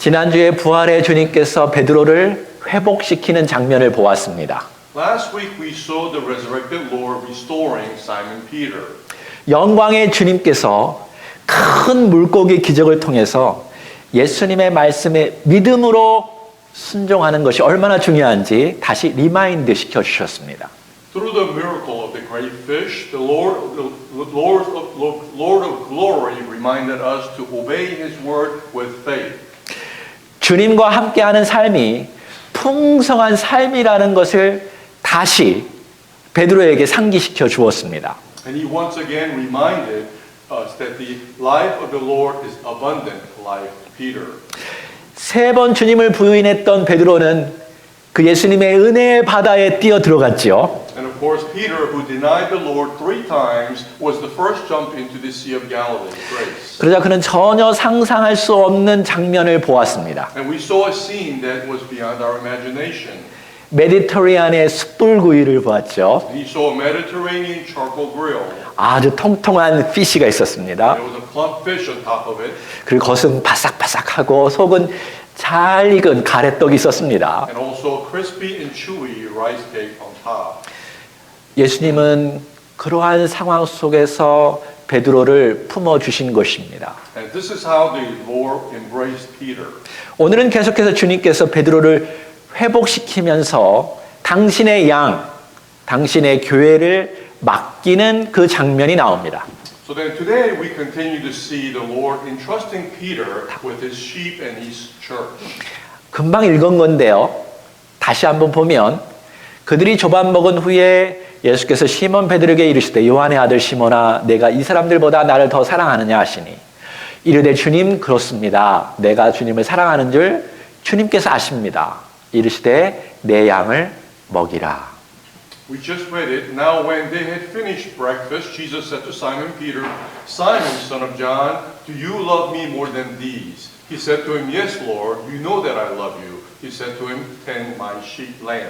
지난주에 부활의 주님께서 베드로를 회복시키는 장면을 보았습니다. Last week we saw the resurrected Lord restoring Simon Peter. 영광의 주님께서 큰 물고기 기적을 통해서 예수님의 말씀에 믿음으로 순종하는 것이 얼마나 중요한지 다시 리마인드 시켜주셨습니다. Through the miracle of the great fish, the Lord of glory reminded us to obey His word with faith. 주님과 함께하는 삶이 풍성한 삶이라는 것을 다시 베드로에게 상기시켜 주었습니다. And He once again reminded us that the life of the Lord is abundant like Peter. 세 번 주님을 부인했던 베드로는 그 예수님의 은혜의 바다에 뛰어 들어갔지요. And of course, Peter, who denied the Lord 3 times, was the first jump into the Sea of Galilee, grace. 그러자 그는 전혀 상상할 수 없는 장면을 보았습니다. And we saw a scene that was beyond our imagination. 메디터리안의 숯불구이를 보았죠. He saw a Mediterranean charcoal grill. 아주 통통한 피쉬가 있었습니다. There was a plump fish on top of it, 그리고 겉은 바삭바삭하고 속은 잘 익은 가래떡이 있었습니다. and also a crispy and chewy rice cake on top. 예수님은 그러한 상황 속에서 베드로를 품어주신 것입니다. And this is how the Lord embraced Peter. 오늘은 계속해서 주님께서 베드로를 회복시키면서 당신의 양, 당신의 교회를 맡기는 그 장면이 나옵니다. So then today we continue to see the Lord entrusting Peter with his sheep and his church. 금방 읽은 건데요. 다시 한번 보면 그들이 조반 먹은 후에 예수께서 시몬 베드로에게 이르시되 요한의 아들 시몬아 내가 이 사람들보다 나를 더 사랑하느냐 하시니 이르되 주님 그렇습니다. 내가 주님을 사랑하는 줄 주님께서 아십니다. 이르시되 내 양을 먹이라. We just read it. Now when they had finished breakfast, Jesus said to Simon Peter, Simon, son of John, do you love me more than these? He said to him, Yes, Lord, you know that I love you. He said to him, Tend my sheep lamb.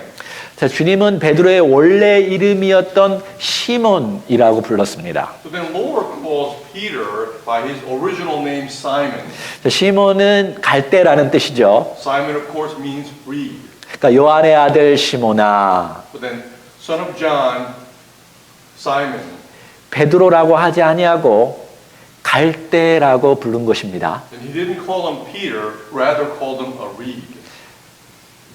자, 주님은 베드로의 원래 이름이었던 시몬이라고 불렀습니다. So then Lord calls Peter by his original name Simon. 자, 시몬은 갈대라는 뜻이죠. Simon, of course, means reed. 그러니까 요한의 아들 시몬아. But then son of John, Simon. 베드로라고 하지 아니하고 갈대라고 부른 것입니다. And he didn't call him Peter, rather called him a reed.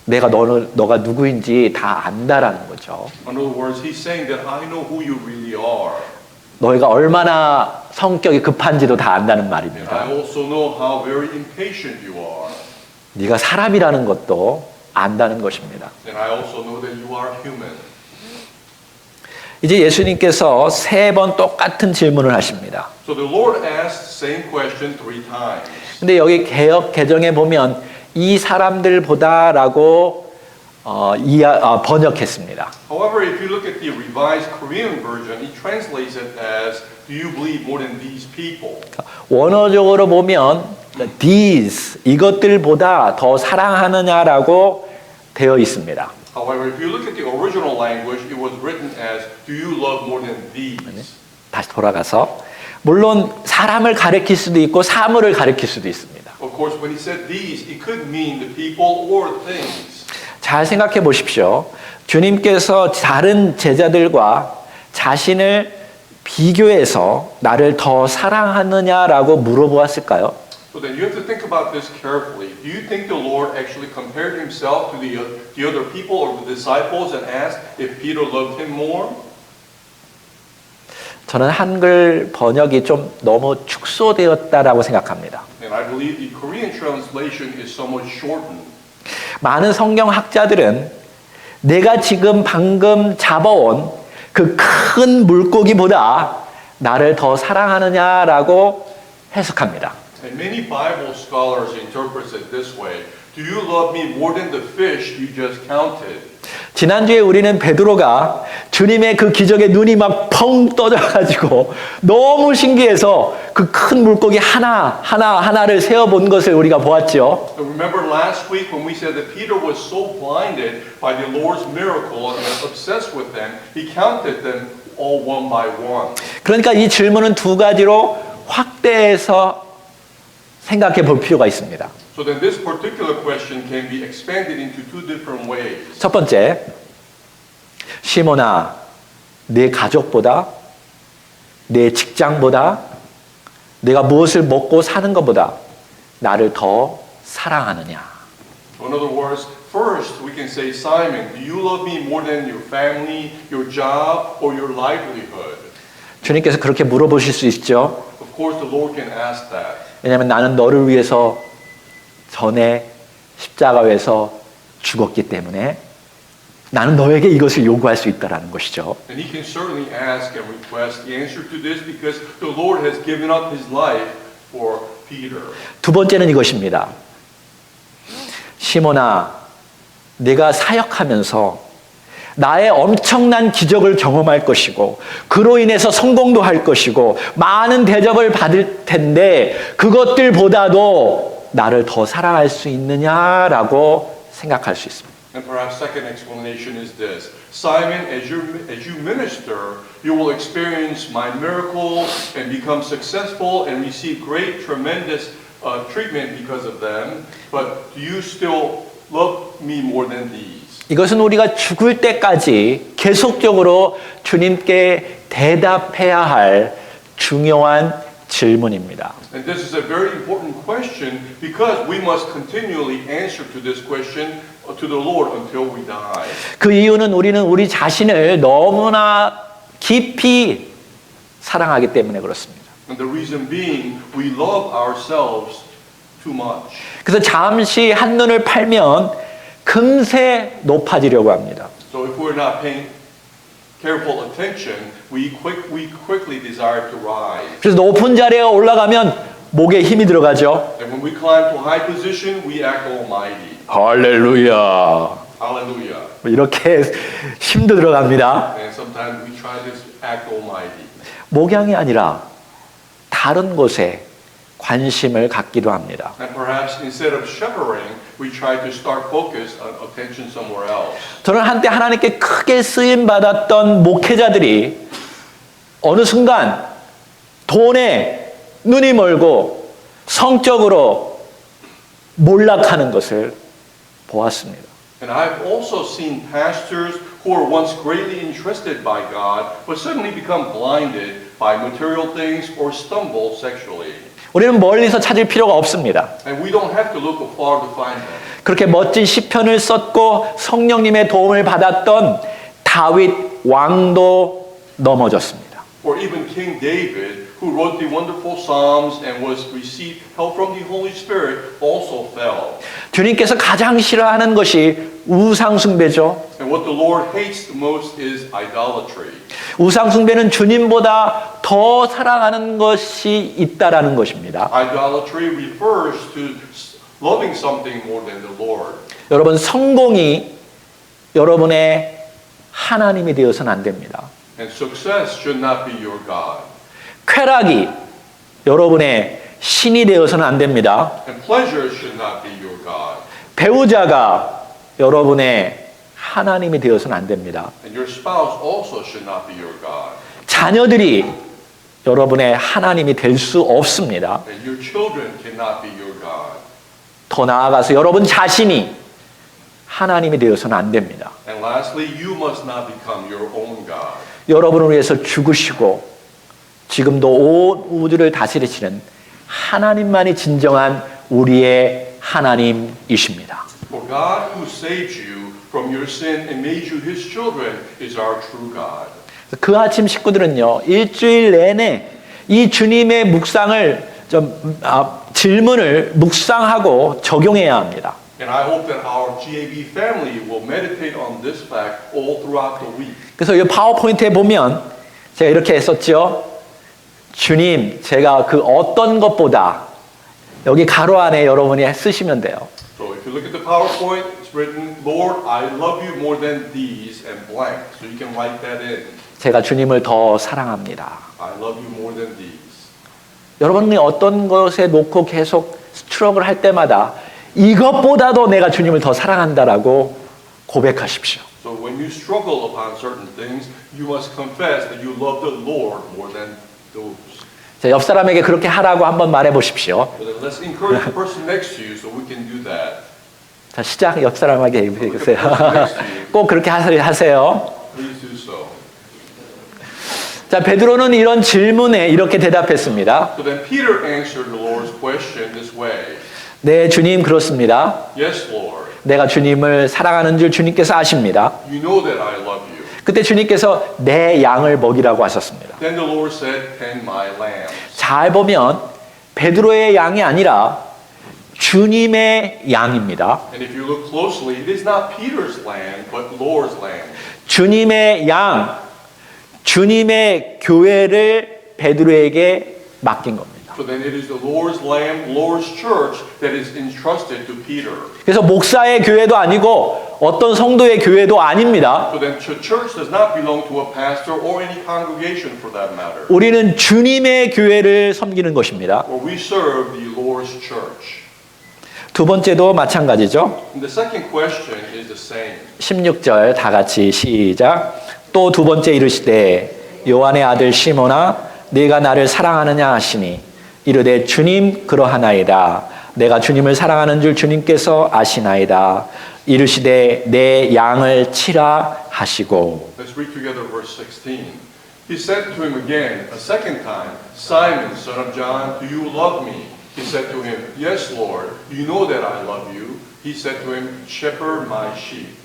내가 너가 누구인지 다 안다라는 거죠. In other words, he's saying that I know who you really are. 너희가 얼마나 성격이 급한지도 다 안다는 And 말입니다. I also know how very impatient you are. 네가 사람이라는 것도 안다는 것입니다. And I also know that you are human. 이제 예수님께서 세 번 똑같은 질문을 하십니다. So the Lord asked the same question 3 times. 근데 여기 개역 개정에 보면 이 사람들보다라고 번역했습니다. However, if you look at the Revised Korean version, it translates it as, do you believe more than these people? 원어적으로 보면 these 이것들보다 더 사랑하느냐라고 되어 있습니다. However, if you look at the original language, it was written as, do you love more than these? 다시 돌아가서 물론 사람을 가리킬 수도 있고 사물을 가리킬 수도 있습니다. Of course, when he said these, it could mean the people or things. 잘 생각해 보십시오. 주님께서 다른 제자들과 자신을 비교해서 나를 더 사랑하느냐라고 물어보았을까요? So then you have to think about this carefully. Do you think the Lord actually compared himself to the other people or the disciples and asked if Peter loved him more? 저는 한글 번역이 좀 너무 축소되었다라고 생각합니다. And I believe the Korean translation is somewhat shortened. 많은 성경 학자들은 내가 지금 방금 잡아온 그 큰 물고기보다 나를 더 사랑하느냐라고 해석합니다. And many Bible scholars interpret it this way. Do you love me more than the fish you just counted? 지난주에 우리는 베드로가 주님의 그 기적에 눈이 막 펑 떠져가지고 너무 신기해서 그 큰 물고기 하나를 세어본 것을 우리가 보았죠. Remember last week when we said that Peter was so blinded by the Lord's miracle and was obsessed with them, he counted them all one by one. 그러니까 이 질문은 두 가지로 확대해서 생각해 볼 필요가 있습니다. So So then this particular question can be expanded into two different ways. 첫 번째, 시몬아, 내 가족보다, 내 직장보다, 내가 무엇을 먹고 사는 것보다 나를 더 사랑하느냐? So in other words, first we can say, Simon, do you love me more than your family, your job, or your livelihood? 주님께서 그렇게 물어보실 수 있죠. Of course, the Lord can ask that. 왜냐하면 나는 너를 위해서 전에 십자가에서 죽었기 때문에 나는 너에게 이것을 요구할 수 있다라는 것이죠. And he can certainly ask and request the answer to this because the Lord has given up his life for Peter. 두 번째는 이것입니다. 시몬아, 네가 사역하면서 나의 엄청난 기적을 경험할 것이고 그로 인해서 성공도 할 것이고 많은 대접을 받을 텐데 그것들보다도 나를 더 사랑할 수 있느냐라고 생각할 수 있습니다. And perhaps second explanation is this. Simon, as you minister, you will experience my miracles and become successful and receive great, tremendous treatment because of them. But do you still love me more than these? 이것은 우리가 죽을 때까지 계속적으로 주님께 대답해야 할 중요한 질문입니다. And this is a very important question because we must continually answer to this question to the Lord until we die. 그 이유는 우리는 우리 자신을 너무나 깊이 사랑하기 때문에 그렇습니다. And the reason being, we love ourselves too much. 그래서 잠시 한눈을 팔면 금세 높아지려고 합니다. So if we're not paying careful attention, we quickly desire to rise. 그래서 높은 자리에 올라가면 목에 힘이 들어가죠. And when we climb to a high position, we act almighty. 할렐루야. Hallelujah. 이렇게 힘도 들어갑니다. And sometimes we try to act almighty. 목양이 아니라 다른 곳에 관심을 갖기도 합니다. And perhaps instead of shepherding, we try to start focus on attention somewhere else. 저는 한때 하나님께 크게 쓰임 받았던 목회자들이 어느 순간 돈에 눈이 멀고 성적으로 몰락하는 것을 보았습니다. And I've also seen pastors who were once greatly interested by God, but suddenly become blinded by material things or stumble sexually. 우리는 멀리서 찾을 필요가 없습니다. And we don't have to look afar to find them. 그렇게 멋진 시편을 썼고 성령님의 도움을 받았던 다윗 왕도 넘어졌습니다. Or even King David, who wrote the wonderful Psalms and was received help from the Holy Spirit, also fell. 주님께서 가장 싫어하는 것이 우상 숭배죠. And what the Lord hates the most is idolatry. 우상 숭배는 주님보다 더 사랑하는 것이 있다라는 것입니다. Idolatry refers to loving something more than the Lord. 여러분, 성공이 여러분의 하나님이 되어서는 안 됩니다. And success should not be your God. 쾌락이 여러분의 신이 되어서는 안 됩니다. And pleasure should not be your God. 배우자가 여러분의 하나님이 되어서는 안 됩니다. And your spouse also should not be your God. 자녀들이 여러분의 하나님이 될 수 없습니다. And your children cannot be your God. 더 나아가서 여러분 자신이 하나님이 되어서는 안 됩니다. And lastly, you must not become your own God. 여러분을 위해서 죽으시고 지금도 온 우주를 다스리시는 하나님만이 진정한 우리의 하나님이십니다. For God who saved you from your sin and made you his children is our true God. 그 아침 식구들은요, 일주일 내내 이 주님의 묵상을 질문을 묵상하고 적용해야 합니다. And I hope that our GAB family will meditate on this fact all throughout the week. 그래서 이 파워포인트에 보면 제가 이렇게 했었죠. 주님, 제가 그 어떤 것보다 여기 가로 안에 여러분이 쓰시면 돼요. So if you look at the PowerPoint, it's written, Lord, I love you more than these and blank. So you can write that in. 제가 주님을 더 사랑합니다. I love you more than these. 여러분이 어떤 것에 놓고 계속 스트럭을 할 때마다 이것보다도 내가 주님을 더 사랑한다라고 고백하십시오. So when you struggle upon certain things, you must confess that you love the Lord more than those. 자, 옆 사람에게 그렇게 하라고 한번 말해 보십시오. But then let's encourage the person next to you so we can do that. 자, 시작. 옆 사람에게 얘기해 주세요. Look at the person next to you. 꼭 그렇게 하세요. Please do so. 자, 베드로는 이런 질문에 이렇게 대답했습니다. So then Peter answered the Lord's question this way. 네, 주님 그렇습니다. Yes, Lord. 내가 주님을 사랑하는 줄 주님께서 아십니다. You know that I love you. 그때 주님께서 내 양을 먹이라고 하셨습니다. Then the Lord said, tend my lambs. 잘 보면 베드로의 양이 아니라 주님의 양입니다. And if you look closely, it is not Peter's lamb, but Lord's lamb. 주님의 양, 주님의 교회를 베드로에게 맡긴 겁니다. So then it is the Lord's lamb, Lord's church that is entrusted to Peter. 그래서 목사의 교회도 아니고 어떤 성도의 교회도 아닙니다. So then the church does not belong to a pastor or any congregation for that matter. 우리는 주님의 교회를 섬기는 것입니다. For we serve the Lord's church. 두 번째도 마찬가지죠. And the second question is the same. 16절 다 같이 시작. 또 두 번째 이르시되 요한의 아들 시몬아 네가 나를 사랑하느냐 하시니 이르되 주님 그러하나이다. 내가 주님을 사랑하는 줄 주님께서 아시나이다. 이르시되 내 양을 치라 하시고. Let's read together verse 16. He said to him again, a second time, Simon, son of John, do you love me? He said to him, Yes, Lord, you know that I love you. He said to him, Shepherd my sheep.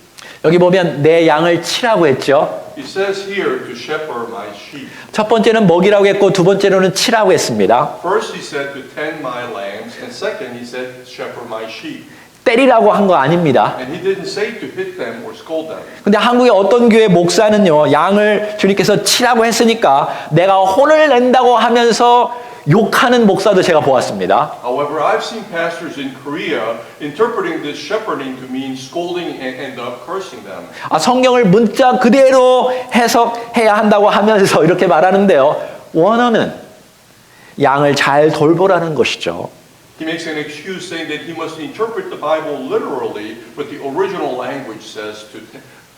여기 보면 내 양을 치라고 했죠. He says here to shepherd my sheep. 첫 번째는 먹이라고 했고 두 번째로는 치라고 했습니다. First he said to tend my lambs, and second he said shepherd my sheep. 때리라고 한 거 아닙니다. And he didn't say to hit them or scold them. 근데 한국의 어떤 교회 목사는요, 양을 주님께서 치라고 했으니까 내가 혼을 낸다고 하면서 욕하는 목사도 제가 보았습니다. However, I've seen pastors in Korea interpreting this shepherding to mean scolding and end up cursing them. 아, 성경을 문자 그대로 해석해야 한다고 하면서 이렇게 말하는데요. 원어는 양을 잘 돌보라는 것이죠. He makes an excuse saying that he must interpret the Bible literally, but the original language says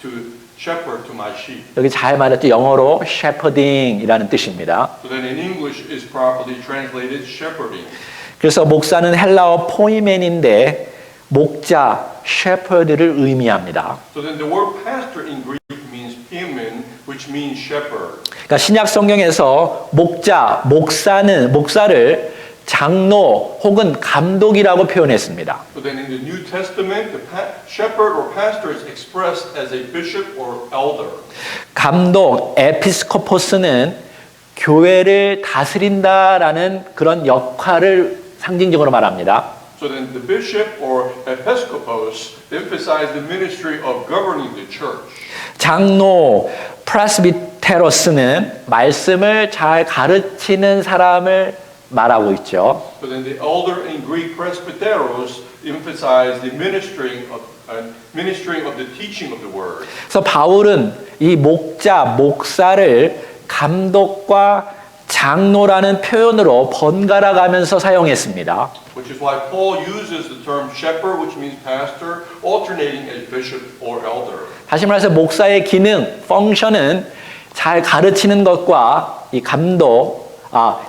to shepherd to my sheep. 여기 잘 말했죠. 영어로 shepherding이라는 뜻입니다. So then in English is properly translated shepherding. 그래서 목사는 헬라어 포이멘인데 목자, shepherd를 의미합니다. So then the word pastor in Greek means piemen, which means shepherd. 그러니까 신약 성경에서 목사를 장로 혹은 감독이라고 표현했습니다. So then in the New Testament, the shepherd or pastor is expressed as a bishop or elder. 감독, 에피스코포스는 교회를 다스린다라는 그런 역할을 상징적으로 말합니다. So then the bishop or episcopos emphasize the ministry of governing the church. 장로, 프레스비테로스는 말씀을 잘 가르치는 사람을 말하고 있죠. So then the elder in Greek presbyteros emphasize the ministering of the teaching of the word. 그래서 바울은 이 목사를 감독과 장로라는 표현으로 번갈아 가면서 사용했습니다. Which is why Paul uses the term shepherd, which means pastor, alternating as bishop or elder. 다시 말해서 목사의 기능, 펑션은 잘 가르치는 것과 이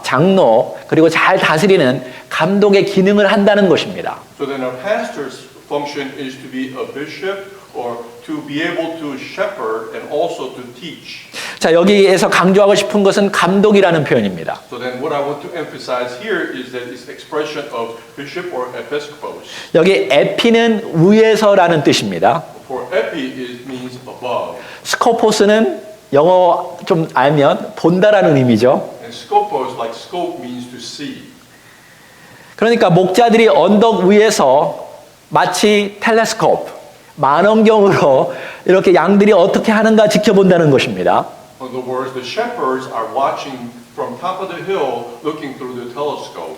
장로, 그리고 잘 다스리는 감독의 기능을 한다는 것입니다. So then a pastor's function is to be a bishop or to be able to shepherd and also to teach. 자, 여기에서 강조하고 싶은 것은 감독이라는 표현입니다. So then what I want to emphasize here is that it's expression of bishop or episcopos. 여기 에피는 위에서라는 뜻입니다. For epi means above. 스코포스는 영어 좀 알면 본다라는 의미죠. And scopos, like scope, means to see. 그러니까 목자들이 언덕 위에서 마치 텔레스코프, 만원경으로 이렇게 양들이 어떻게 하는가 지켜본다는 것입니다. In other words, the shepherds are watching from top of the hill, looking through the telescope.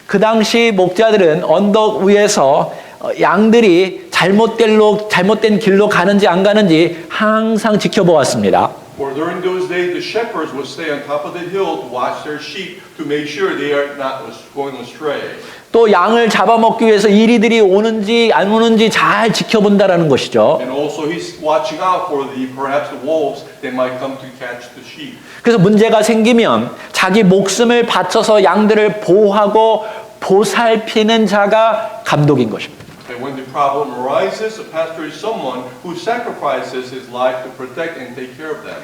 그 당시 목자들은 언덕 위에서 양들이 잘못된 길로 가는지 안 가는지 항상 지켜보았습니다. For during those days, the shepherds would stay on top of the hill to watch their sheep to make sure they are not going astray. 또 양을 잡아먹기 위해서 이리들이 오는지 안 오는지 잘 지켜본다라는 것이죠. And also, he's watching out for perhaps the wolves they might come to catch the sheep. 그래서 문제가 생기면 자기 목숨을 바쳐서 양들을 보호하고 보살피는 자가 감독인 것입니다. And when the problem arises, a pastor is someone who sacrifices his life to protect and take care of them.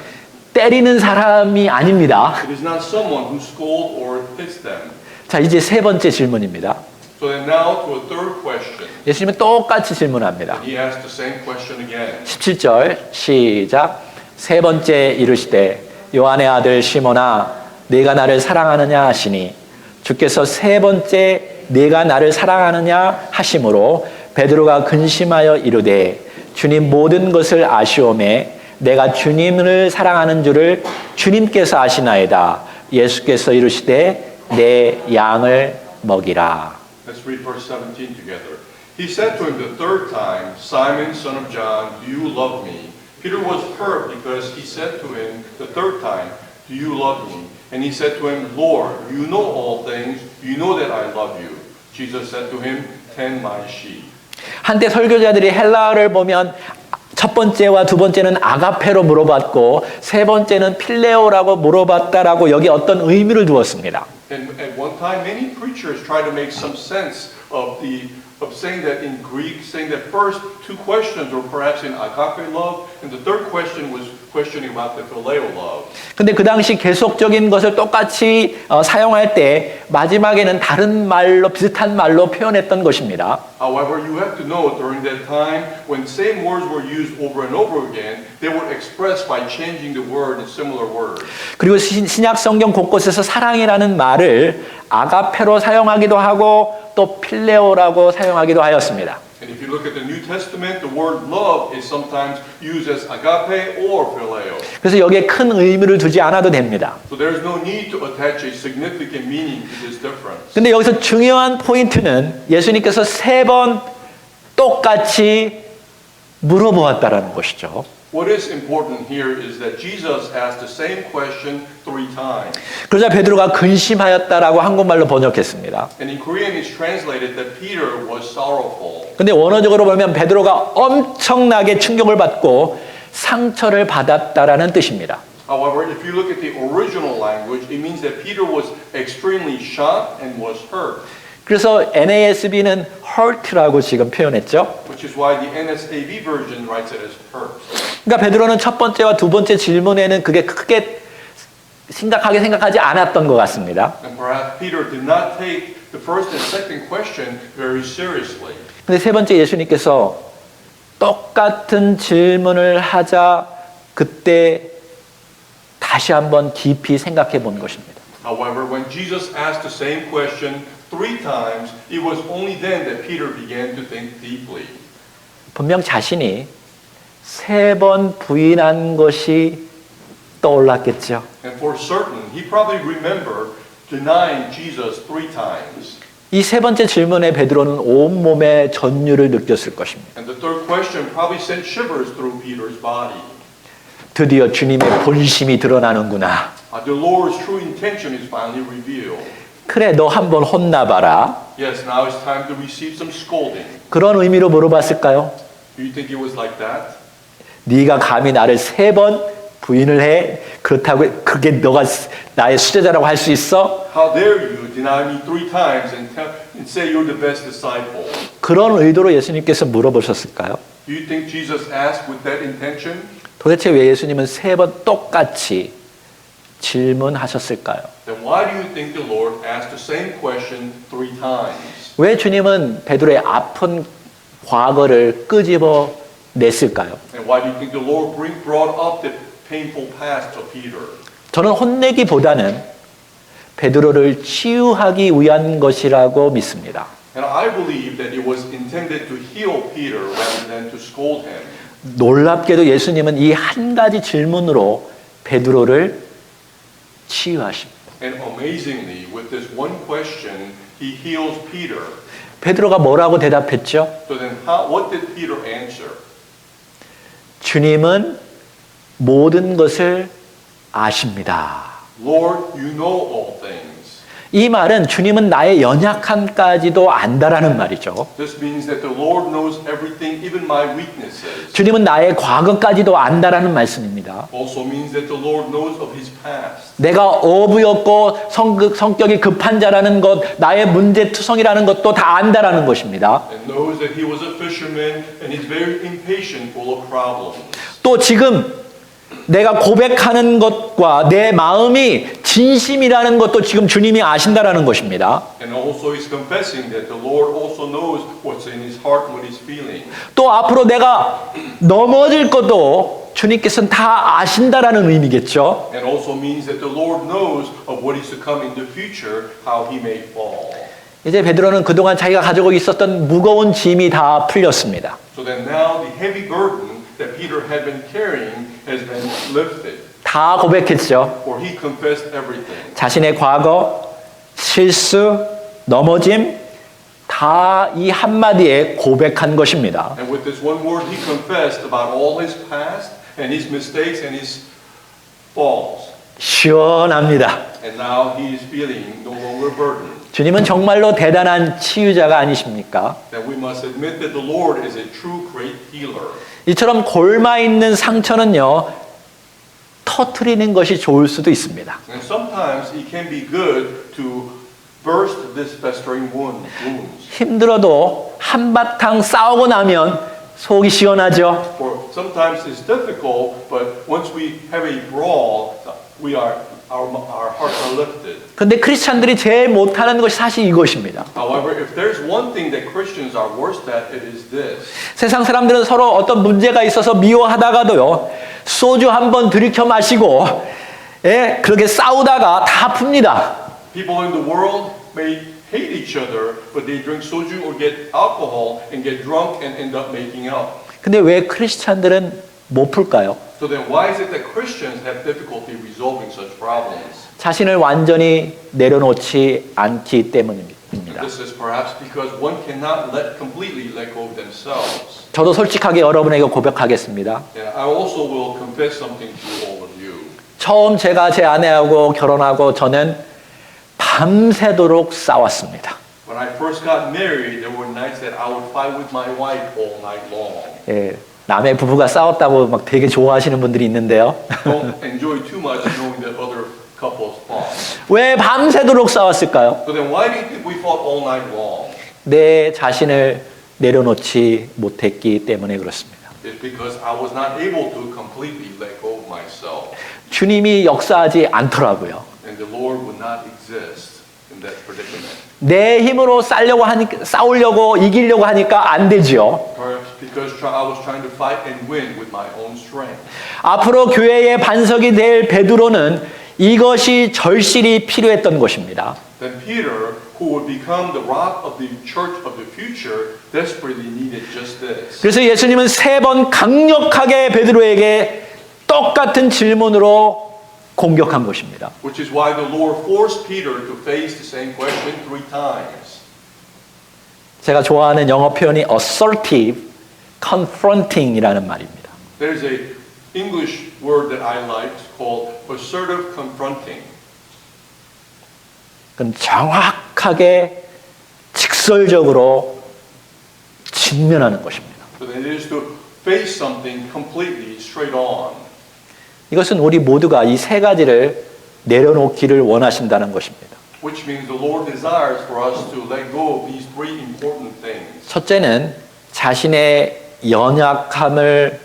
때리는 사람이 아닙니다. It is not someone who scolds or hits them. 자, 이제 세 번째 질문입니다. So then now to a third question. 예수님은 똑같이 질문합니다. He asks the same question again. 17절 시작. 세 번째 이르시되 요한의 아들 시몬아 네가 나를 사랑하느냐 하시니 주께서 세 번째 네가 나를 사랑하느냐 하심으로 베드로가 근심하여 이르되 주님 모든 것을 아시오매 내가 주님을 사랑하는 줄을 주님께서 아시나이다. 예수께서 이르시되 내 양을 먹이라. Let's read verse 17 together. He said to him the third time, Simon, son of John, do you love me? Peter was hurt because he said to him the third time, do you love me? And he said to him, Lord, you know all things. You know that I love you. Jesus said to him, tend my sheep. 한때 설교자들이 헬라어를 보면 첫 번째와 두 번째는 아가페로 물어봤고 세 번째는 필레오라고 물어봤다라고 여기 어떤 의미를 두었습니다. And at one time, many preachers tried to make some sense of saying that in Greek, saying that first two questions were perhaps in agape love, and the third question was questioning about the phileo love. 근데 그 당시 계속적인 것을 똑같이 사용할 때 마지막에는 다른 말로 비슷한 말로 표현했던 것입니다. However, you have to know during that time, when same words were used over and over again, they were expressed by changing the word in similar words. 그리고 신약 성경 곳곳에서 사랑이라는 말을 아가페로 사용하기도 하고 또 필레오라고 사용하기도 하였습니다. And if you look at the New Testament, the word love is sometimes used as agape or phileo. 그래서 여기에 큰 의미를 두지 않아도 됩니다. So there is no need to attach a significant meaning to this difference. 근데 여기서 중요한 포인트는 예수님께서 세 번 똑같이 물어보았다라는 것이죠. What is important here is that Jesus asked the same question 3 times. 그러자 베드로가 근심하였다라고 한국말로 번역했습니다. And in Korean it's translated that Peter was sorrowful. 근데 원어적으로 보면 베드로가 엄청나게 충격을 받고 상처를 받았다라는 뜻입니다. However, if you look at the original language, it means that Peter was extremely shocked and was hurt. 그래서 NASB는 hurt라고 지금 표현했죠. Which is why the NSAV version writes it as hurt. 그러니까 베드로는 첫 번째와 두 번째 질문에는 그게 크게 심각하게 생각하지 않았던 것 같습니다. And perhaps Peter did not take the first and second question very seriously. 근데 세 번째 예수님께서 똑같은 질문을 하자 그때 다시 한번 깊이 생각해 본 것입니다. However, when Jesus asked the same question 3 times, it was only then that Peter began to think deeply. 분명 자신이 세 번 부인한 것이 떠올랐겠죠. And for certain, he probably remembered denying Jesus 3 times. 이 세 번째 질문에 베드로는 온몸에 전율을 느꼈을 것입니다. And the third question probably sent shivers through Peter's body. 드디어 주님의 본심이 드러나는구나. The Lord's true intention is finally revealed. 그래, 너 한번 혼나봐라. Yes, now it's time to receive some scolding. 그런 의미로 물어봤을까요? Do you think it was like that? 네가 감히 나를 세 번 부인을 해? 그렇다고 그게 너가 나의 수제자라고 할 수 있어? How dare you deny me 3 times and say you're the best disciple? 그런 의도로 예수님께서 물어보셨을까요? Do you think Jesus asked with that intention? 도대체 왜 예수님은 세 번 똑같이 질문하셨을까요? Then why do you think the Lord asked the same question 3 times? 왜 주님은 베드로의 아픈 과거를 끄집어 냈을까요? And why do you think the Lord brought up the painful past of Peter? 저는 혼내기보다는 베드로를 치유하기 위한 것이라고 믿습니다. And I believe that it was intended to heal Peter rather than to scold him. 놀랍게도 예수님은 이 한 가지 질문으로 베드로를 치유하십니다. And amazingly, with this one question, he heals Peter. 베드로가 뭐라고 대답했죠? So then what did Peter answer? 주님은 모든 것을 아십니다. Lord, you know all things. 이 말은 주님은 나의 연약함까지도 안다라는 말이죠. This means that the Lord knows everything, even my weaknesses. 주님은 나의 과거까지도 안다라는 말씀입니다. Also means that the Lord knows of his past. 내가 어부였고 성격이 급한 자라는 것, 나의 문제투성이라는 것도 다 안다라는 것입니다. And knows that he was a fisherman and he's very impatient, full of problems. 또 지금 내가 고백하는 것과 내 마음이 진심이라는 것도 지금 주님이 아신다라는 것입니다. And also he's confessing that the Lord also knows what's in his heart, what he's feeling. 또 앞으로 내가 넘어질 것도 주님께서는 다 아신다라는 의미겠죠. And also means that the Lord knows of what is to come in the future, how he may fall. 이제 베드로는 그동안 자기가 가지고 있었던 무거운 짐이 다 풀렸습니다. So that now the heavy burden that Peter had been carrying has been lifted. 다 고백했죠. For he confessed everything. 자신의 과거, 실수, 넘어짐 다 이 한마디에 고백한 것입니다. And with this one word he confessed about all his past and his mistakes and his falls. 시원합니다. And now he is feeling no longer burdened. 주님은 정말로 대단한 치유자가 아니십니까? That we must admit that the Lord is a true great healer. 이처럼 골마 있는 상처는요, 터트리는 것이 좋을 수도 있습니다. And sometimes it can be good to burst this festering wounds. 힘들어도 한바탕 싸우고 나면 속이 시원하죠. For sometimes it's difficult, but once we have a brawl, our hearts are lifted. 근데 크리스찬들이 제일 못하는 것이 사실 이것입니다. However, if there's one thing that Christians are worst at, it is this. 세상 사람들은 서로 어떤 문제가 있어서 미워하다가도요, 소주 한 번 들이켜 마시고, 예, 그렇게 싸우다가 다 풉니다. People in the world may hate each other, but they drink soju or get alcohol and get drunk and end up making up. 근데 왜 크리스찬들은 못 풀까요? So then why is it that Christians have difficulty resolving such problems? 자신을 완전히 내려놓지 않기 때문입니다. This is perhaps because one cannot completely let go of themselves. 저도 솔직하게 여러분에게 고백하겠습니다. And I also will confess something to all of you. 처음 제가 제 아내하고 결혼하고 저는 밤새도록 싸웠습니다. When I first got married, there were nights that I would fight with my wife all night long. 예, 남의 부부가 싸웠다고 막 되게 좋아하시는 분들이 있는데요. Don't enjoy too much knowing that other couples fought. 왜 밤새도록 싸웠을까요? So then why do you think we fought all night long? 내 자신을 내려놓지 못했기 때문에 그렇습니다. It's because I was not able to completely let go of myself. 주님이 역사하지 않더라고요. And the Lord would not exist in that predicament. 내 힘으로 싸우려고 이기려고 하니까 안 되지요. Perhaps because I was trying to fight and win with my own strength. 앞으로 교회의 반석이 될 베드로는 이것이 절실히 필요했던 것입니다. Then Peter, who would become the rock of the church of the future, desperately needed just this. 그래서 예수님은 3번 강력하게 베드로에게 똑같은 질문으로 공격한 것입니다. Which is why the Lord forced Peter to face the same question 3 times. 제가 좋아하는 영어 표현이 assertive, confronting이라는 말입니다. There's a English word that I like called assertive confronting. 그건 정확하게 직설적으로 직면하는 것입니다. So that it is to face something completely straight on. 이것은 우리 모두가 이 3가지를 내려놓기를 원하신다는 것입니다. Which means the Lord desires for us to let go of these 3 important things. 첫째는 자신의 연약함을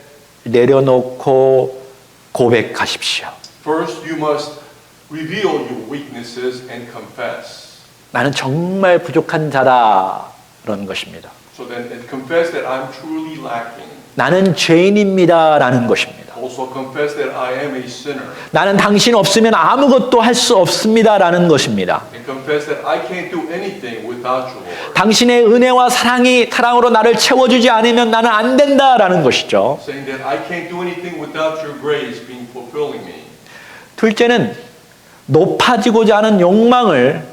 내려놓고 고백하십시오. First, you must reveal your weaknesses and confess. 나는 정말 부족한 자다라는 것입니다. So then confess that I'm truly lacking. 나는 죄인입니다라는 것입니다. Also confess that I am a sinner. 나는 당신 없으면 아무것도 할 수 없습니다라는 것입니다. And confess that I can't do anything without you, Lord. 당신의 은혜와 사랑으로 나를 채워주지 않으면 나는 안 된다라는 것이죠. Saying that I can't do anything without your grace being fulfilling me. 둘째는 높아지고자 하는 욕망을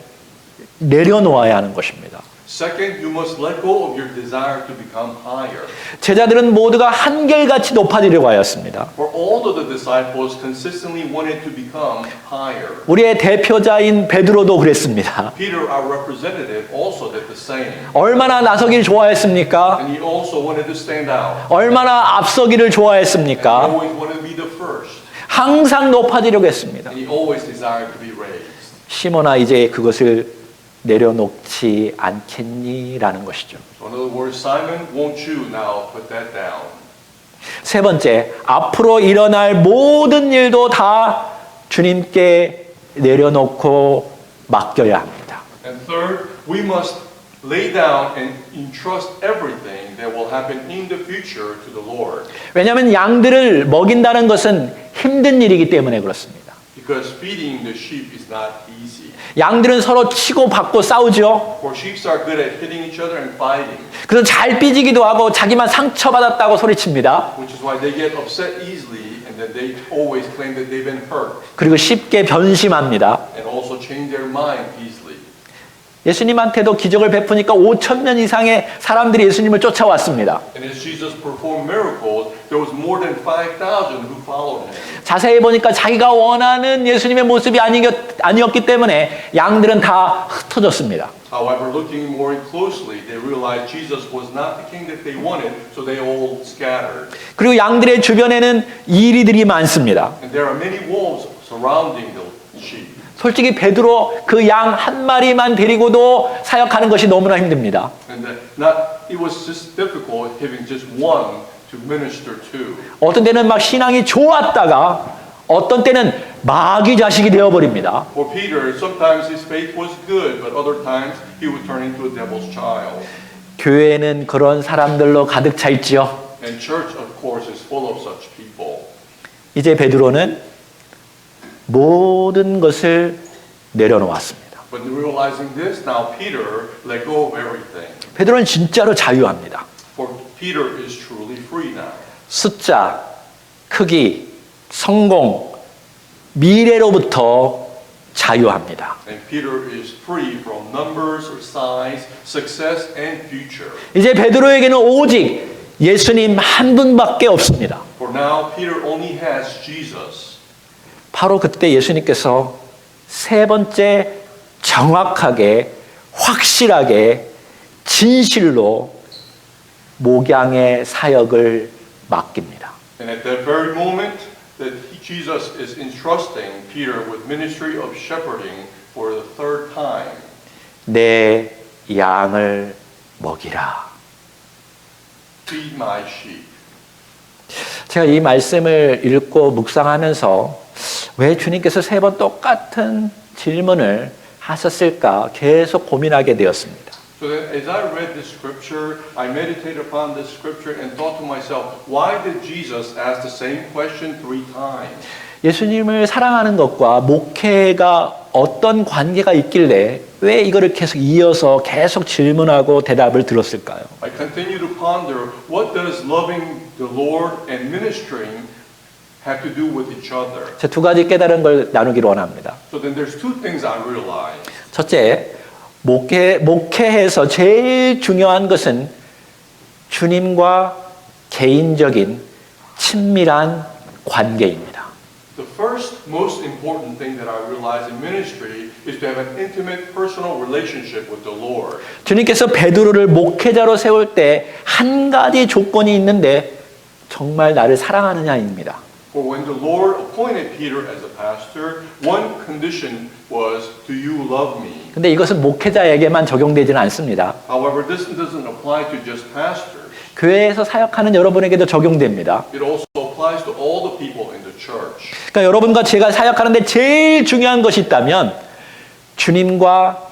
내려놓아야 하는 것입니다. Second, you must let go of your desire to become higher. 제자들은 모두가 한결같이 높아지려고 하였습니다. For all of the disciples consistently wanted to become higher. 우리의 대표자인 베드로도 그랬습니다. Peter, our representative, also did the same. 얼마나 나서길 좋아했습니까? And he also wanted to stand out. 얼마나 앞서기를 He 좋아했습니까? always wanted to be the first. 항상 높아지려고 했습니다. And he always desired to be raised. 시몬아, 이제 그것을 내려놓지 않겠니라는 것이죠. So in other words, Simon, won't you now put that down? 세 번째, 앞으로 일어날 모든 일도 다 주님께 내려놓고 맡겨야 합니다. And third, we must lay down and entrust everything that will happen in the future to the Lord. 왜냐하면 양들을 먹인다는 것은 힘든 일이기 때문에 그렇습니다. Because feeding the sheep is not easy. 양들은 서로 치고 받고 싸우죠. For sheep are good at hitting each other and fighting, 그래서 잘 삐지기도 하고 자기만 상처받았다고 소리칩니다. which is why they get upset easily and then they always claim that they've been hurt 그리고 쉽게 변심합니다. and also change their mind easily. 예수님한테도 기적을 베푸니까 5,000명 이상의 사람들이 예수님을 쫓아왔습니다. And as Jesus performed miracles, there was more than 5,000 who followed him. 자세히 보니까 자기가 원하는 예수님의 모습이 아니었기 때문에 양들은 다 흩어졌습니다. However, looking more closely, they realized Jesus was not the king that they wanted, so they all scattered. 그리고 양들의 주변에는 이리들이 많습니다. And there are many wolves surrounding the sheep. 솔직히 베드로 그 양 한 마리만 데리고도 사역하는 것이 너무나 힘듭니다. And it was just difficult having just one to minister to. 어떤 때는 막 신앙이 좋았다가 어떤 때는 마귀 자식이 되어버립니다. For Peter, sometimes his faith was good, but other times he would turn into a devil's child. 교회는 그런 사람들로 가득 차 있지요. And church, of course, is full of such people. 이제 베드로는 모든 것을 내려놓았습니다. But realizing this, now Peter let go of everything. 베드로는 진짜로 자유합니다. For Peter is truly free now. 숫자, 크기, 성공, 미래로부터 자유합니다. And Peter is free from numbers or size, success and future. 이제 베드로에게는 오직 예수님 한 분밖에 없습니다. For now, Peter only has Jesus. 바로 그때 예수님께서 세 번째 정확하게 확실하게 진실로 목양의 사역을 맡깁니다. And at that very moment that Jesus is entrusting Peter with ministry of shepherding for the third time. 내 양을 먹이라. Feed my sheep. 제가 이 말씀을 읽고 묵상하면서 왜 주님께서 세 번 똑같은 질문을 하셨을까 계속 고민하게 되었습니다. So then, as I read this scripture, I meditated upon this scripture and thought to myself, why did Jesus ask the same question 3 times? 예수님을 사랑하는 것과 목회가 어떤 관계가 있길래 왜 이거를 계속 이어서 계속 질문하고 대답을 들었을까요? I continue to ponder, what does loving the Lord and ministering have to do with each other? 제 두 가지 깨달은 걸 나누기를 원합니다. So then there's 2 things I realized. 첫째, 목회에서 제일 중요한 것은 주님과 개인적인 친밀한 관계입니다. The first most important thing that I realized in ministry is to have an intimate personal relationship with the Lord. 주님께서 베드로를 목회자로 세울 때 한 가지 조건이 있는데 정말 나를 사랑하느냐입니다. For when the Lord appointed Peter as a pastor, one condition was, do you love me? 근데 이것은 목회자에게만 적용되지는 않습니다. However, this doesn't apply to just pastors. 교회에서 사역하는 여러분에게도 적용됩니다. It also applies to all the people in the church. 그러니까 여러분과 제가 사역하는데 제일 중요한 것이 있다면 주님과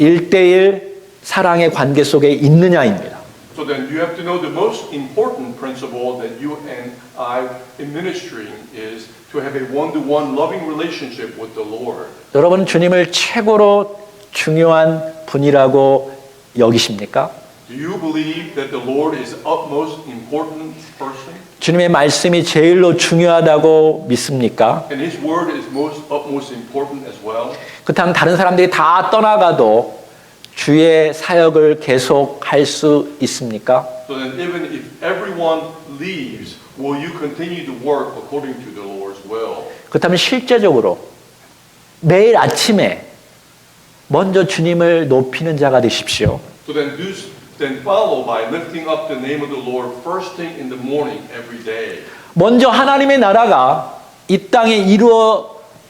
1대1 사랑의 관계 속에 있느냐입니다. So then you have to know the most important principle that you and I in ministry is to have a one-to-one loving relationship with the Lord. 여러분은 주님을 최고로 중요한 분이라고 여기십니까? Do you believe that the Lord is utmost important person? 주님의 말씀이 제일로 중요하다고 믿습니까? And His word is utmost important as well? 그렇다면 다른 사람들이 다 떠나가도 주의 사역을 계속할 수 있습니까? So then even if everyone leaves, will you continue to work according to the Lord's will? 그렇다면 실제적으로 매일 아침에 먼저 주님을 높이는 자가 되십시오. So then follow by lifting up the name of the Lord first thing in the morning every day. 먼저 하나님의 나라가 이 땅에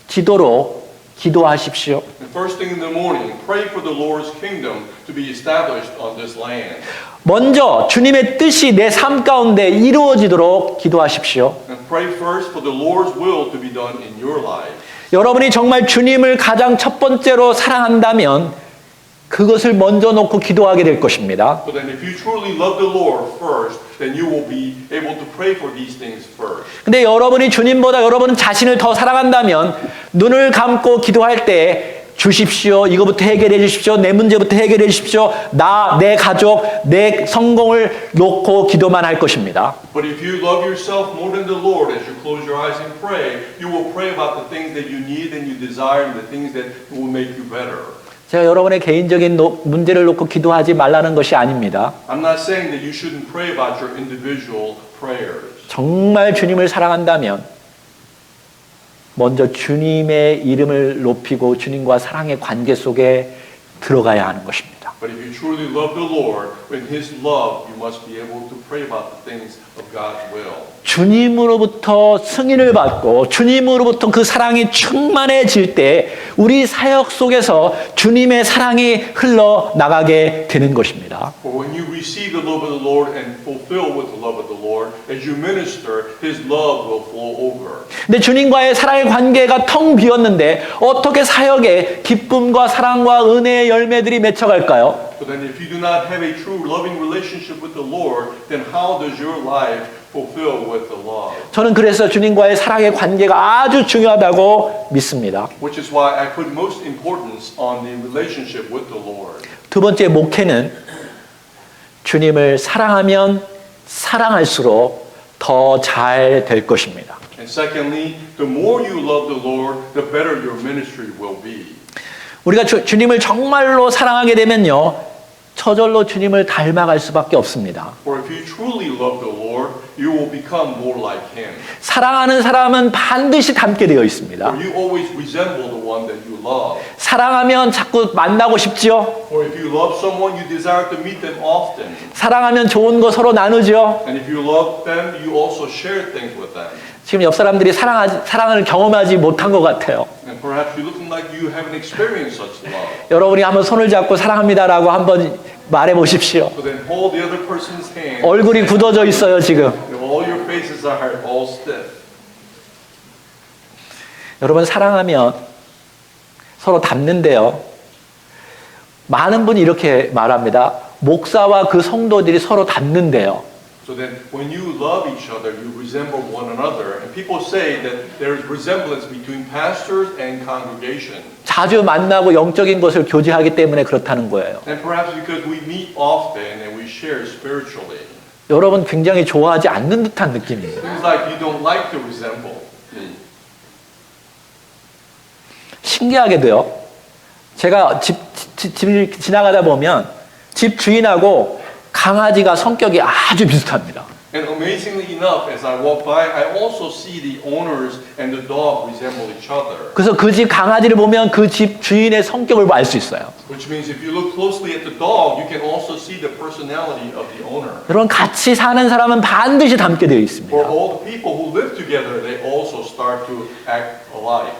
이루어지도록 기도하십시오. And first thing in the morning, pray for the Lord's kingdom to be established on this land. 먼저 주님의 뜻이 내 삶 가운데 이루어지도록 기도하십시오. And pray first for the Lord's will to be done in your life. 여러분이 정말 주님을 가장 첫 번째로 사랑한다면 그것을 먼저 놓고 기도하게 될 것입니다. So then if you truly love the Lord first, then you will be able to pray for these things first. 근데 여러분이 주님보다 여러분 자신을 더 사랑한다면 눈을 감고 기도할 때 주십시오. 이거부터 해결해 주십시오. 내 문제부터 해결해 주십시오. 내 가족, 내 성공을 놓고 기도만 할 것입니다. But if you love yourself more than the Lord as you close your eyes and pray, you will pray about the things that you need and you desire and the things that will make you better. 제가 여러분의 개인적인 문제를 놓고 기도하지 말라는 것이 아닙니다. I'm not saying that you shouldn't pray about your individual prayers. 정말 주님을 사랑한다면 먼저 주님의 이름을 높이고 주님과 사랑의 관계 속에 들어가야 하는 것입니다. But if you truly love the Lord, in His love, you must be able to pray about the things of God's will. 주님으로부터 승인을 받고 주님으로부터 그 사랑이 충만해질 때 우리 사역 속에서 주님의 사랑이 흘러나가게 되는 것입니다. For when you receive the love of the Lord and fulfill with the love of the Lord, as you minister, His love will flow over. 근데 주님과의 사랑의 관계가 텅 비었는데 어떻게 사역에 기쁨과 사랑과 은혜의 열매들이 맺혀갈까요? But then if you do not have a true loving relationship with the Lord, then how does your life fulfill with the love? 저는 그래서 주님과의 사랑의 관계가 아주 중요하다고 믿습니다. Which is why I put most importance on the relationship with the Lord. 두 번째 목회는 주님을 사랑하면 사랑할수록 더 잘 될 것입니다. And secondly, the more you love the Lord, the better your ministry will be. 우리가 주님을 정말로 사랑하게 되면요, 저절로 주님을 닮아갈 수밖에 없습니다. For if you truly love the Lord, you will become more like Him. 사랑하는 사람은 반드시 닮게 되어 있습니다. For you always resemble the one that you love. 사랑하면 자꾸 만나고 싶지요. For if you love someone, you desire to meet them often. 사랑하면 좋은 거 서로 나누죠. And if you love them, you also share things with them. 지금 옆 사람들이 사랑을 경험하지 못한 것 같아요. And perhaps you're looking like you haven't experienced such love. 여러분이 한번 손을 잡고 사랑합니다라고 한번 말해 보십시오. So then hold the other person's hand. 얼굴이 굳어져 있어요, 지금. All your faces are all stiff. 여러분, 사랑하면 서로 닮는데요. 많은 분이 이렇게 말합니다. 목사와 그 성도들이 서로 닮는데요. So then when you love each other, you resemble one another. And people say that there is resemblance between pastors and congregation. 자주 만나고 영적인 것을 교제하기 때문에 그렇다는 거예요. And perhaps because we meet often and we share spiritually. 여러분 굉장히 좋아하지 않는 듯한 느낌이에요. Seems like you don't like to resemble me. 신기하게도요. 제가 집을 지나가다 보면 집 주인하고 강아지가 성격이 아주 비슷합니다. And amazingly enough, as I walk by, I also see the owners and the dog resemble each other. 그래서 그 집 강아지를 보면 그 집 주인의 성격을 알 수 있어요. Which means if you look closely at the dog, you can also see the personality of the owner. 여러분 같이 사는 사람은 반드시 닮게 되어 있습니다. For all the people who live together, they also start to act alike.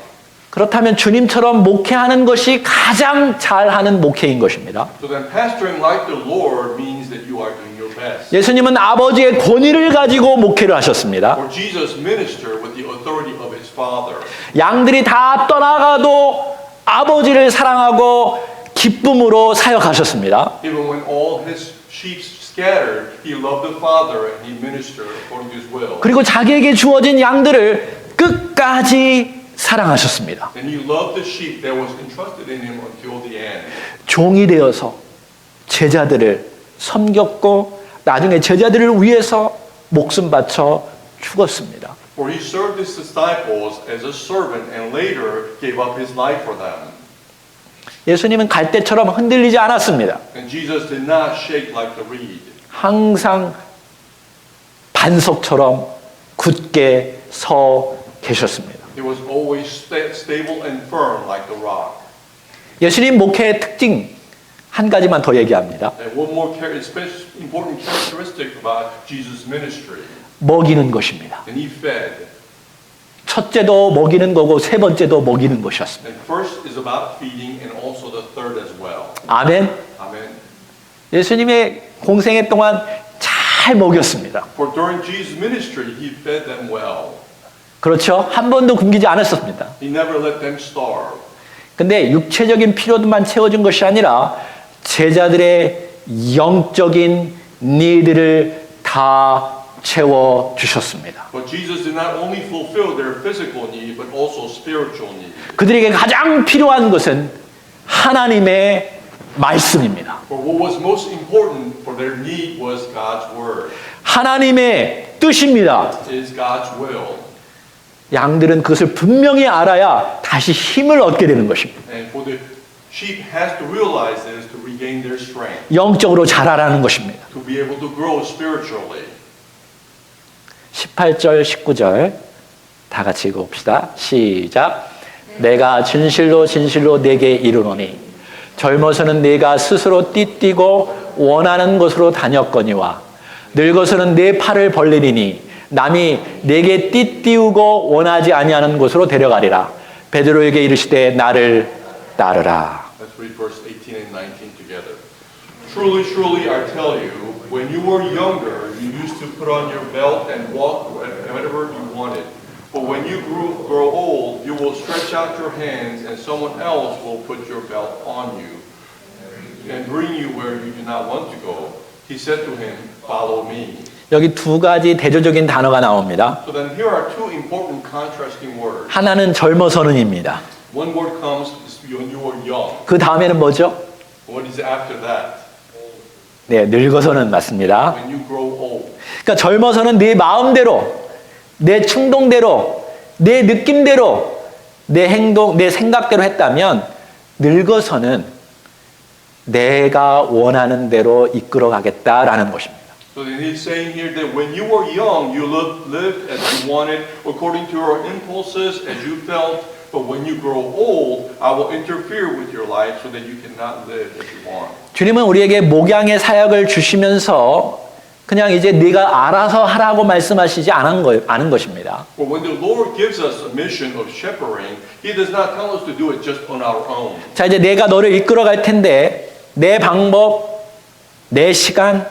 그렇다면 주님처럼 목회하는 것이 가장 잘하는 목회인 것입니다. So then pastoring like the Lord means that you are doing your best. 예수님은 아버지의 권위를 가지고 목회를 하셨습니다. For Jesus ministered with the authority of his Father. 양들이 다 떠나가도 아버지를 사랑하고 기쁨으로 사역하셨습니다. Even when all his sheep scattered, he loved the Father and he ministered according to his will. 그리고 자기에게 주어진 양들을 끝까지 사랑하셨습니다. And he loved the sheep that was entrusted in him until the end. 종이 되어서 제자들을 섬겼고 나중에 제자들을 위해서 목숨 바쳐 죽었습니다. For he served his disciples as a servant and later gave up his life for them. 예수님은 갈대처럼 흔들리지 않았습니다. And Jesus did not shake like the reed. 항상 반석처럼 굳게 서 계셨습니다. He was always stable and firm like the rock. 예수님 목회의 특징 한 가지만 더 얘기합니다. And one more important characteristic about Jesus' ministry. 먹이는 것입니다. And he fed. 첫째도 먹이는 거고 세 번째도 먹이는 것이었습니다. And first is about feeding and also the third as well. 아멘. Amen. 예수님의 공생애 동안 잘 먹였습니다. For during Jesus' ministry, he fed them well. 그렇죠? 한 번도 굶기지 않았습니다. He never let them starve. 근데 육체적인 필요만 채워준 것이 아니라 제자들의 영적인 니들을 다 채워 주셨습니다. But Jesus did not only fulfill their physical need, but also spiritual need. 그들에게 가장 필요한 것은 하나님의 말씀입니다. For what was most important for their need was God's word. 하나님의 뜻입니다. It is God's will. 양들은 그것을 분명히 알아야 다시 힘을 얻게 되는 것입니다. And for the sheep has to realize this to regain their strength, 영적으로 자라라는 것입니다. to be able to grow spiritually. 18절, 19절 다 같이 읽어봅시다. 시작. 내가 진실로 진실로 네게 이르노니 젊어서는 네가 스스로 띠띠고 원하는 곳으로 다녔거니와 늙어서는 네 팔을 벌리리니 남이 네게 띠띠우고 원하지 아니하는 곳으로 데려가리라. 베드로에게 이르시되 나를 따르라. Let's read verse 18 and 19 together. Truly, truly, I tell you, when you were younger, you used to put on your belt and walk wherever you wanted. But when you grow old, you will stretch out your hands, and someone else will put your belt on you and bring you where you do not want to go. He said to him, follow me. 여기 두 가지 대조적인 단어가 나옵니다. So then here are two important contrasting words. 하나는 젊어서는입니다. One word comes when you were young. 그 다음에는 뭐죠? What is after that? 네, 늙어서는 맞습니다. When you grow old. 그러니까 젊어서는 네 마음대로, 내 충동대로, 내 느낌대로, 내 행동, 내 생각대로 했다면 늙어서는 내가 원하는 대로 이끌어가겠다라는 것입니다. So then he's saying here that when you were young, you lived as you wanted, according to your impulses, as you felt. But when you grow old, I will interfere with your life so that you cannot live as you want. 주님은 우리에게 목양의 사역을 주시면서 그냥 이제 네가 알아서 하라고 말씀하시지 않은 것입니다. But when the Lord gives us a mission of shepherding, He does not tell us to do it just on our own. 자, 이제 내가 너를 이끌어 갈 텐데 내 방법, 내 시간,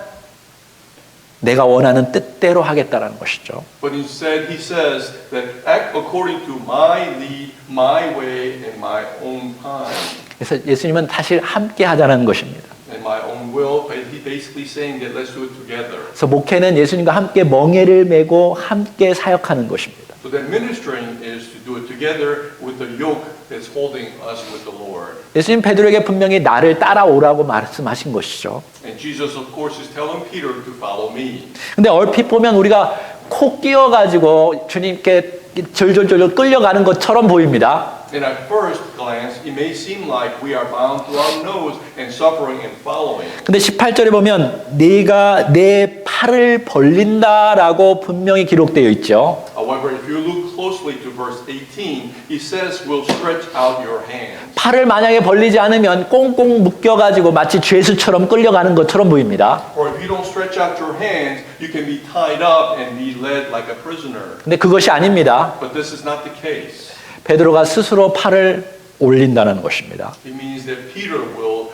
내가 원하는 뜻대로 하겠다라는 것이죠. But instead, He says that act according to my lead, my way, and my own time, 그래서 예수님은 사실 함께 하자는 것입니다. and my own will. But He's basically saying that let's do it together. 그래서 목회는 예수님과 함께 멍에를 메고 함께 사역하는 것입니다. So that ministering is to do it together with the yoke that's holding us with the Lord. 예수님 베드로에게 분명히 나를 따라오라고 말씀하신 것이죠. And Jesus, of course, is telling Peter to follow me. 근데 얼핏 보면 우리가 코 끼어가지고 주님께 절절절절 끌려가는 것처럼 보입니다. And at first glance, it may seem like we are bound to our nose and suffering and following. 근데 18절에 보면 네가 내 팔을 벌린다라고 분명히 기록되어 있죠. However, if you look closely to verse 18, he says, "Will stretch out your hands." 팔을 만약에 벌리지 않으면 꽁꽁 묶여가지고 마치 죄수처럼 끌려가는 것처럼 보입니다. Or if you don't stretch out your hands, you can be tied up and be led like a prisoner. 근데 그것이 아닙니다. But this is not the case. 베드로가 스스로 팔을 올린다는 것입니다. It means that Peter will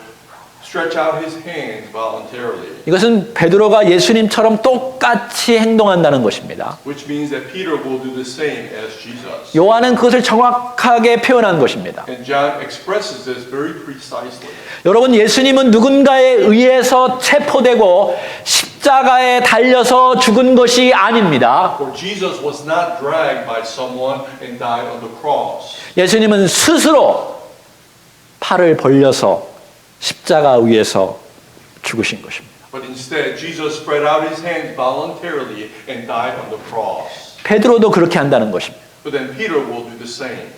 stretch out his hands voluntarily, 이것은 베드로가 예수님처럼 똑같이 행동한다는 것입니다. which means that Peter will do the same as Jesus. 요한은 그것을 정확하게 표현한 것입니다. And John expresses this very precisely. 여러분, 예수님은 누군가에 의해서 체포되고 십자가에 달려서 죽은 것이 아닙니다. For Jesus was not dragged by someone and died on the cross. 예수님은 스스로 팔을 벌려서 십자가 위에서 죽으신 것입니다. But instead, Jesus spread out his hands voluntarily and died on the cross. 베드로도 그렇게 한다는 것입니다. But then Peter will do the same.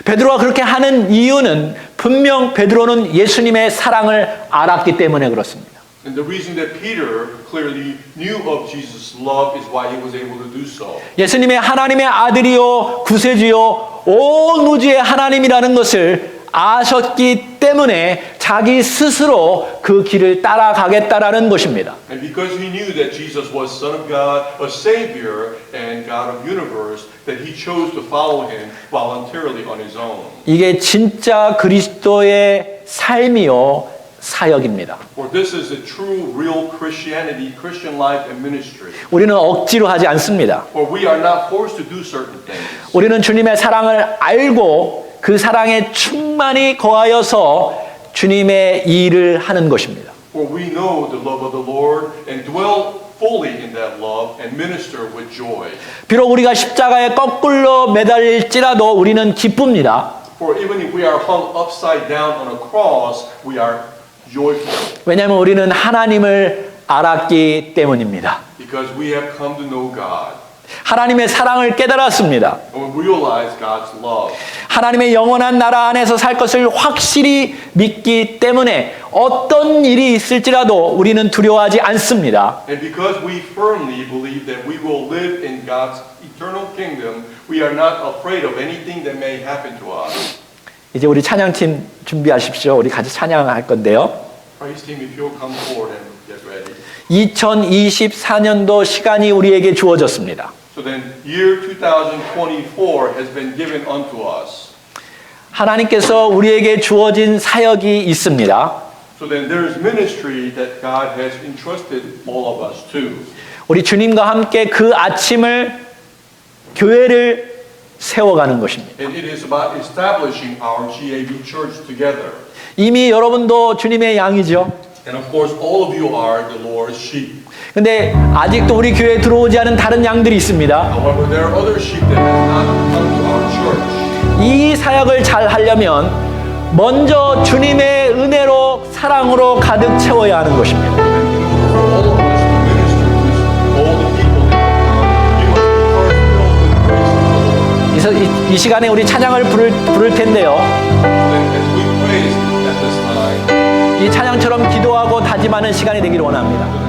베드로가 그렇게 하는 이유는 분명 베드로는 예수님의 사랑을 알았기 때문에 그렇습니다. And the reason that Peter clearly knew of Jesus' love is why he was able to do so. 예수님의 하나님의 아들이요 구세주요 온 우주의 하나님이라는 것을 아셨기 때문에 자기 스스로 그 길을 따라가겠다라는 것입니다. And because he knew that Jesus was Son of God, a Savior, and God of universe, that he chose to follow him voluntarily on his own. 이게 진짜 그리스도의 삶이요 사역입니다. For this is the true, real Christianity, Christian life and ministry. 우리는 억지로 하지 않습니다. For we are not forced to do certain things. 우리는 주님의 사랑을 알고 그 사랑에 충만히 거하여서 주님의 일을 하는 것입니다. For we know the love of the Lord and dwell fully in that love and minister with joy. 비록 우리가 십자가에 거꾸로 매달릴지라도 우리는 기쁩니다. For even if we are hung upside down on a cross, we are joyful. 왜냐하면 우리는 하나님을 알았기 때문입니다. Because we have come to know God. 하나님의 사랑을 깨달았습니다. And we realize God's love. 하나님의 영원한 나라 안에서 살 것을 확실히 믿기 때문에 어떤 일이 있을지라도 우리는 두려워하지 않습니다. And because we firmly believe that we will live in God's eternal kingdom, we are not afraid of anything that may happen to us. 이제 우리 찬양팀 준비하십시오. 우리 같이 찬양할 건데요. Praise team, if you'll come forward and get ready. 2024년도 시간이 우리에게 주어졌습니다. So then, year 2024 has been given unto us. 하나님께서 우리에게 주어진 사역이 있습니다. So then, there is ministry that God has entrusted all of us to. 우리 주님과 함께 그 아침을 교회를 세워가는 것입니다. And it is about establishing our GAB church together. 이미 여러분도 주님의 양이죠. And of course, all of you are the Lord's sheep. 근데 아직도 우리 교회에 들어오지 않은 다른 양들이 있습니다. However, there are other sheep that have not come to our church. 이 사역을 잘 하려면 먼저 주님의 은혜로 사랑으로 가득 채워야 하는 것입니다. For all of us to minister to all the people that come, we must be first filled with the grace of the Lord. 이 시간에 우리 찬양을 부를 텐데요. Then as we praise at this time, 이 찬양처럼 기도하고 다짐하는 시간이 되기를 원합니다.